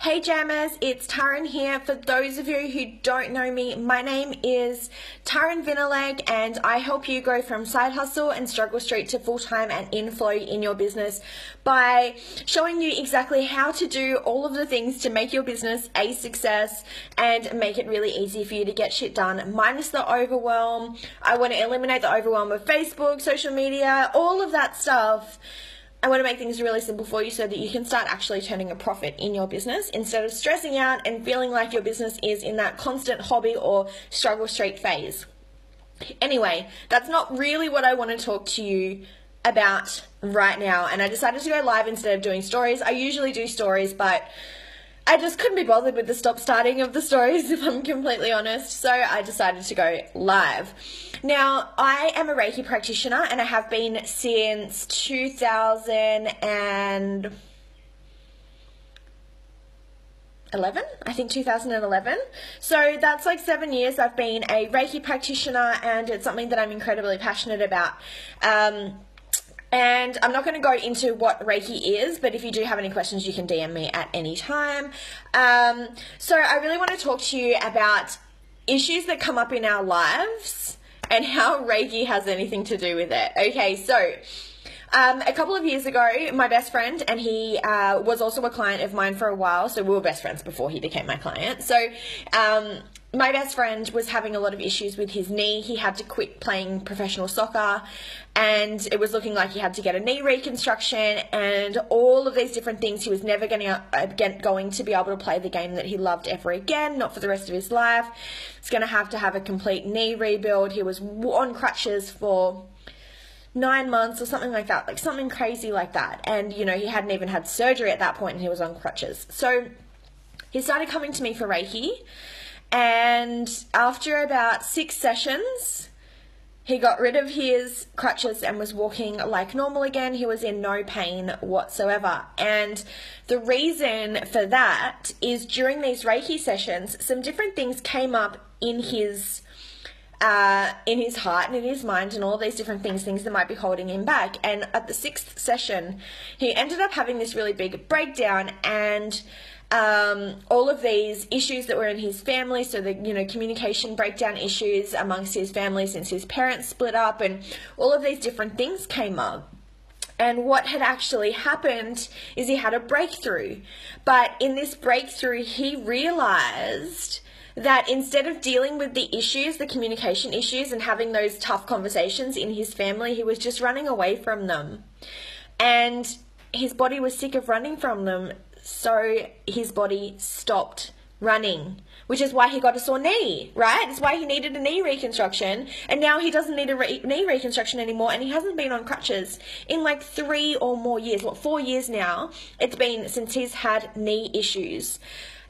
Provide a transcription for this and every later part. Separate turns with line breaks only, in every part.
Hey Jammers, it's Taryn here. For those of you who don't know me, my name is Taryn Vinaleg and I help you go from side hustle and struggle street to full-time and inflow in your business by showing you exactly how to do all of the things to make your business a success and make it really easy for you to get shit done, minus the overwhelm. I want to eliminate the overwhelm of Facebook, social media, all of that stuff. I want to make things really simple for you so that you can start actually turning a profit in your business instead of stressing out and feeling like your business is in that constant hobby or struggle street phase. Anyway, that's not really what I want to talk to you about right now, and I decided to go live instead of doing stories. I usually do stories, but I just couldn't be bothered with the stop-starting of the stories, if I'm completely honest, so I decided to go live. Now, I am a Reiki practitioner, and I have been since 2011, I think 2011. So that's like 7 years I've been a Reiki practitioner, and it's something that I'm incredibly passionate about. And I'm not going to go into what Reiki is, but if you do have any questions, you can DM me at any time. So I really want to talk to you about issues that come up in our lives and how Reiki has anything to do with it. Okay, so a couple of years ago, my best friend, and he was also a client of mine for a while, so we were best friends before he became my client. So my best friend was having a lot of issues with his knee. He had to quit playing professional soccer, and it was looking like he had to get a knee reconstruction and all of these different things. He was never going to be able to play the game that he loved ever again, not for the rest of his life. He's going to have a complete knee rebuild. He was on crutches for 9 months or something like that, like something crazy like that. And, you know, he hadn't even had surgery at that point and he was on crutches. So he started coming to me for Reiki, and after about 6 sessions, he got rid of his crutches and was walking like normal again. He was in no pain whatsoever. And the reason for that is during these Reiki sessions, some different things came up in his heart and in his mind, and all these different things that might be holding him back. And at the 6th session, he ended up having this really big breakdown, and all of these issues that were in his family, so the communication breakdown issues amongst his family since his parents split up, and all of these different things came up. And what had actually happened is he had a breakthrough, but in this breakthrough he realized that instead of dealing with the issues, the communication issues, and having those tough conversations in his family, he was just running away from them. And his body was sick of running from them, so his body stopped running, which is why he got a sore knee, right? It's why he needed a knee reconstruction, and now he doesn't need a knee reconstruction anymore, and he hasn't been on crutches in like 3 or more years. 4 years now it's been since he's had knee issues.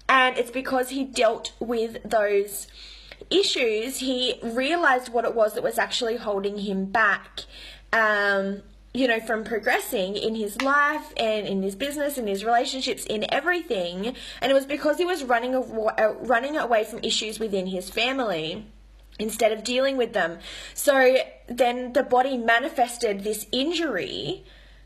And it's because he dealt with those issues. He realized what it was that was actually holding him back, from progressing in his life and in his business, in his relationships, in everything. And it was because he was running away from issues within his family instead of dealing with them. So then the body manifested this injury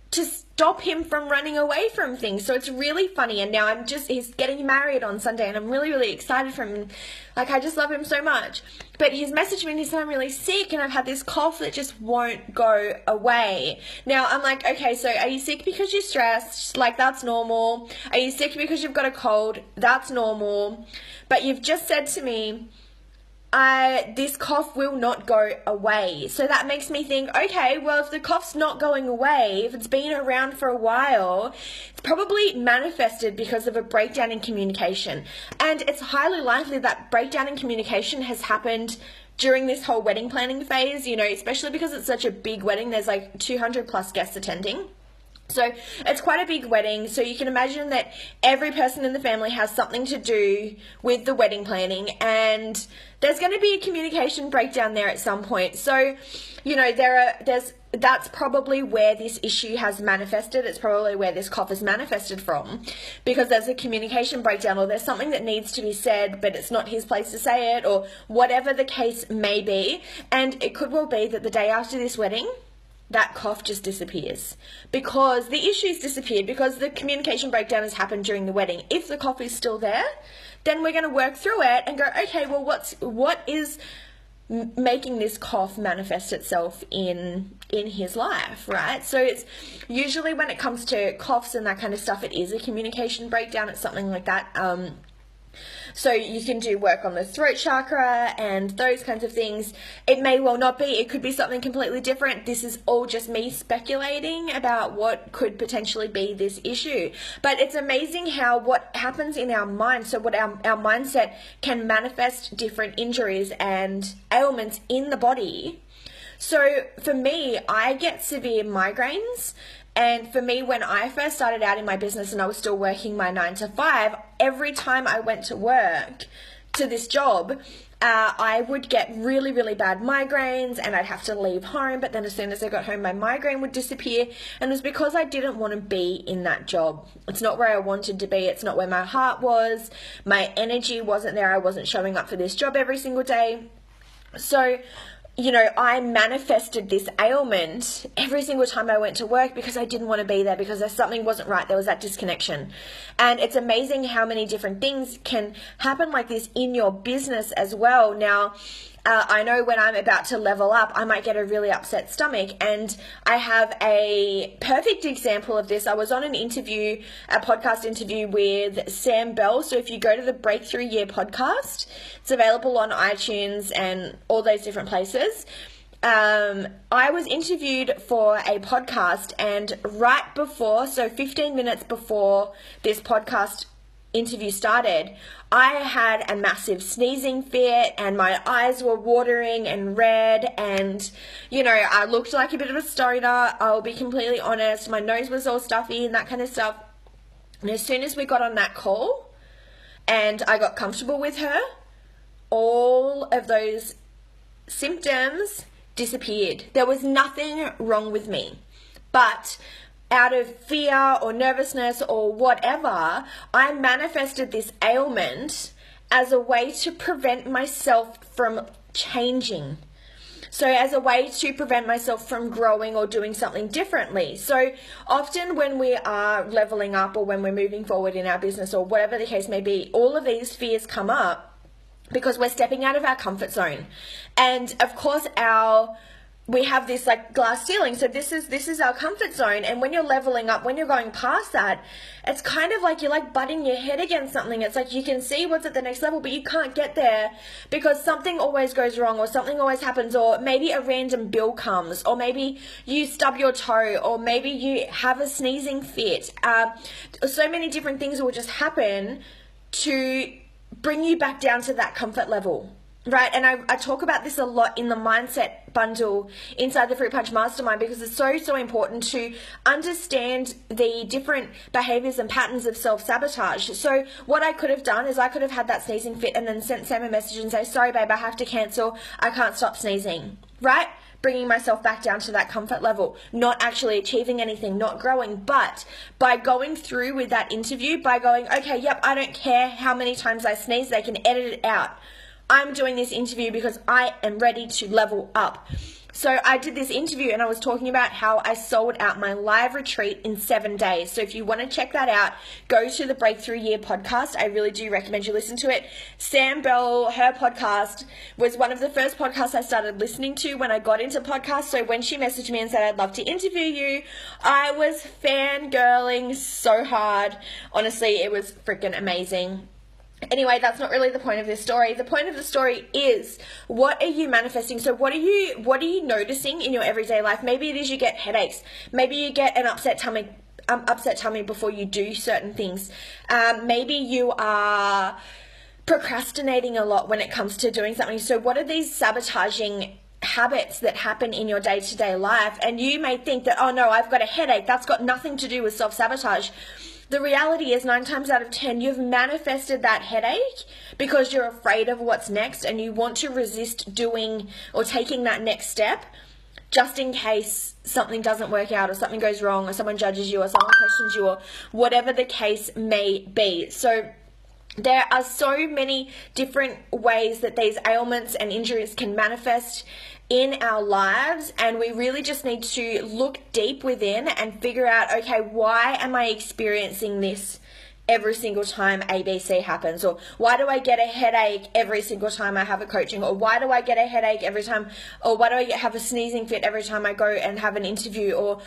to stop him from running away from things. So it's really funny. And now he's getting married on Sunday, and I'm really, really excited for him. Like, I just love him so much. But he's messaged me and he said, I'm really sick and I've had this cough that just won't go away. Now, I'm like, okay, so are you sick because you're stressed? Like, that's normal. Are you sick because you've got a cold? That's normal. But you've just said to me, this cough will not go away. So that makes me think, okay, well, if the cough's not going away, if it's been around for a while, it's probably manifested because of a breakdown in communication. And it's highly likely that breakdown in communication has happened during this whole wedding planning phase, especially because it's such a big wedding. There's like 200 plus guests attending. So it's quite a big wedding, so you can imagine that every person in the family has something to do with the wedding planning, and there's going to be a communication breakdown there at some point. So, that's probably where this issue has manifested. It's probably where this cough is manifested from, because there's a communication breakdown, or there's something that needs to be said, but it's not his place to say it, or whatever the case may be. And it could well be that the day after this wedding, that cough just disappears, because the issue's disappeared, because the communication breakdown has happened during the wedding. If the cough is still there, then we're going to work through it and go, okay, well, what is making this cough manifest itself in his life, right? So it's usually, when it comes to coughs and that kind of stuff, it is a communication breakdown. It's something like that. So you can do work on the throat chakra and those kinds of things. It may well not be. It could be something completely different. This is all just me speculating about what could potentially be this issue. But it's amazing how what happens in our mind, so what our mindset can manifest different injuries and ailments in the body. So for me, I get severe migraines. And for me, when I first started out in my business and I was still working my 9 to 5, every time I went to work, to this job, I would get really, really bad migraines, and I'd have to leave home. But then as soon as I got home, my migraine would disappear. And it was because I didn't want to be in that job. It's not where I wanted to be. It's not where my heart was. My energy wasn't there. I wasn't showing up for this job every single day. So, you know, I manifested this ailment every single time I went to work because I didn't want to be there, because something wasn't right. There was that disconnection. And it's amazing how many different things can happen like this in your business as well. Now, I know when I'm about to level up, I might get a really upset stomach, and I have a perfect example of this. I was on a podcast interview with Sam Bell. So if you go to the Breakthrough Year podcast, it's available on iTunes and all those different places. I was interviewed for a podcast, and right before, so 15 minutes before this podcast interview started, I had a massive sneezing fit, and my eyes were watering and red, and, you know, I looked like a bit of a stoner. I'll be completely honest. My nose was all stuffy and that kind of stuff. And as soon as we got on that call and I got comfortable with her, all of those symptoms disappeared. There was nothing wrong with me. But out of fear or nervousness or whatever, I manifested this ailment as a way to prevent myself from changing. So as a way to prevent myself from growing or doing something differently. So often when we are leveling up, or when we're moving forward in our business, or whatever the case may be, all of these fears come up because we're stepping out of our comfort zone. And of course we have this like glass ceiling. So this is our comfort zone. And when you're leveling up, when you're going past that, it's kind of like you're like butting your head against something. It's like you can see what's at the next level, but you can't get there because something always goes wrong, or something always happens, or maybe a random bill comes, or maybe you stub your toe, or maybe you have a sneezing fit. So many different things will just happen to bring you back down to that comfort level. Right, and I talk about this a lot in the mindset bundle inside the Fruit Punch Mastermind, because it's so important to understand the different behaviors and patterns of self-sabotage. So what I could have done is I could have had that sneezing fit and then sent Sam a message and say, sorry babe, I have to cancel, I can't stop sneezing, right? Bringing myself back down to that comfort level, not actually achieving anything, not growing. But by going through with that interview, by going, okay, yep, I don't care how many times I sneeze, they can edit it out. I'm doing this interview because I am ready to level up. So I did this interview and I was talking about how I sold out my live retreat in 7 days. So if you want to check that out, go to the Breakthrough Year podcast. I really do recommend you listen to it. Sam Bell, her podcast was one of the first podcasts I started listening to when I got into podcasts. So when she messaged me and said, I'd love to interview you, I was fangirling so hard. Honestly, it was freaking amazing. Anyway, that's not really the point of this story. The point of the story is, what are you manifesting? So what are you noticing in your everyday life? Maybe it is you get headaches. Maybe you get an upset tummy before you do certain things. Maybe you are procrastinating a lot when it comes to doing something. So what are these sabotaging habits that happen in your day-to-day life? And you may think that, oh no, I've got a headache. That's got nothing to do with self-sabotage. The reality is 9 times out of 10, you've manifested that headache because you're afraid of what's next and you want to resist doing or taking that next step just in case something doesn't work out or something goes wrong or someone judges you or someone questions you or whatever the case may be. So there are so many different ways that these ailments and injuries can manifest in our lives, and we really just need to look deep within and figure out, okay, why am I experiencing this every single time ABC happens? Or why do I get a headache every single time I have a coaching? Or why do I get a headache every time, or why do I have a sneezing fit every time I go and have an interview? Or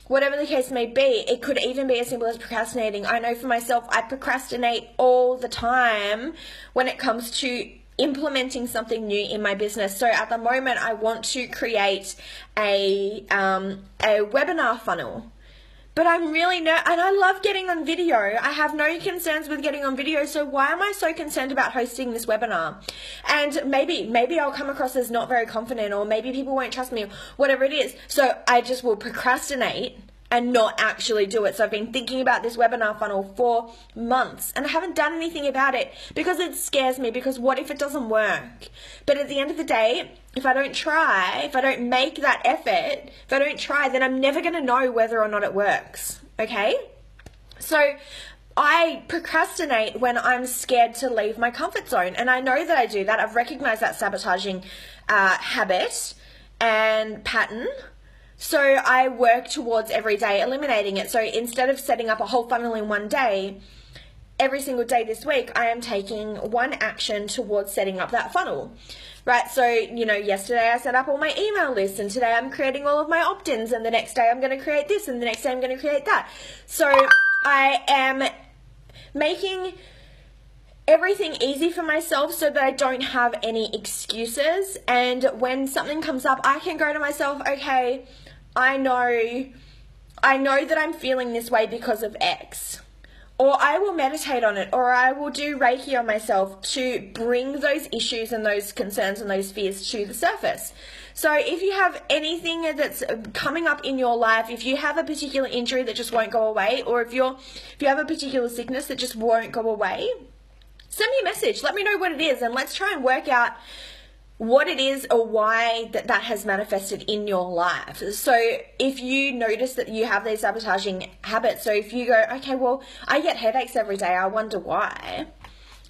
whatever the case may be. It could even be as simple as procrastinating. I know for myself, I procrastinate all the time when it comes to implementing something new in my business. So at the moment, I want to create a webinar funnel. But I'm really and I love getting on video. I have no concerns with getting on video. So why am I so concerned about hosting this webinar? And maybe I'll come across as not very confident, or maybe people won't trust me, or whatever it is. So I just will procrastinate and not actually do it. So I've been thinking about this webinar funnel for months, and I haven't done anything about it because it scares me, because what if it doesn't work? But at the end of the day, if I don't try, if I don't make that effort, if I don't try, then I'm never going to know whether or not it works, okay? So I procrastinate when I'm scared to leave my comfort zone, and I know that I do that. I've recognized that sabotaging habit and pattern. So I work towards every day eliminating it. So instead of setting up a whole funnel in one day, every single day this week, I am taking one action towards setting up that funnel, right? So, yesterday I set up all my email lists, and today I'm creating all of my opt-ins, and the next day I'm going to create this, and the next day I'm going to create that. So I am making everything easy for myself so that I don't have any excuses. And when something comes up, I can go to myself, okay, I know that I'm feeling this way because of X. Or I will meditate on it, or I will do Reiki on myself to bring those issues and those concerns and those fears to the surface. So if you have anything that's coming up in your life, if you have a particular injury that just won't go away, or if you have a particular sickness that just won't go away, send me a message. Let me know what it is, and let's try and work out what it is or why that has manifested in your life. So if you notice that you have these sabotaging habits, so if you go, okay, well, I get headaches every day, I wonder why,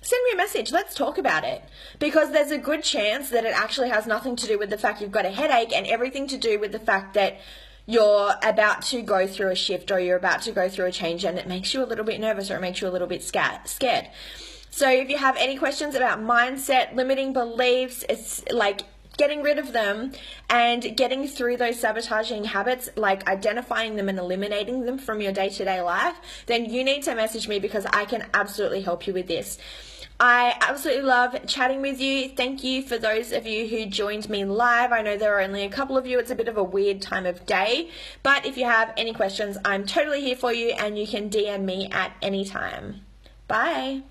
send me a message. Let's talk about it, because there's a good chance that it actually has nothing to do with the fact you've got a headache, and everything to do with the fact that you're about to go through a shift, or you're about to go through a change, and it makes you a little bit nervous, or it makes you a little bit scared. So if you have any questions about mindset, limiting beliefs, it's like getting rid of them and getting through those sabotaging habits, like identifying them and eliminating them from your day-to-day life, then you need to message me, because I can absolutely help you with this. I absolutely love chatting with you. Thank you for those of you who joined me live. I know there are only a couple of you. It's a bit of a weird time of day, but if you have any questions, I'm totally here for you, and you can DM me at any time. Bye.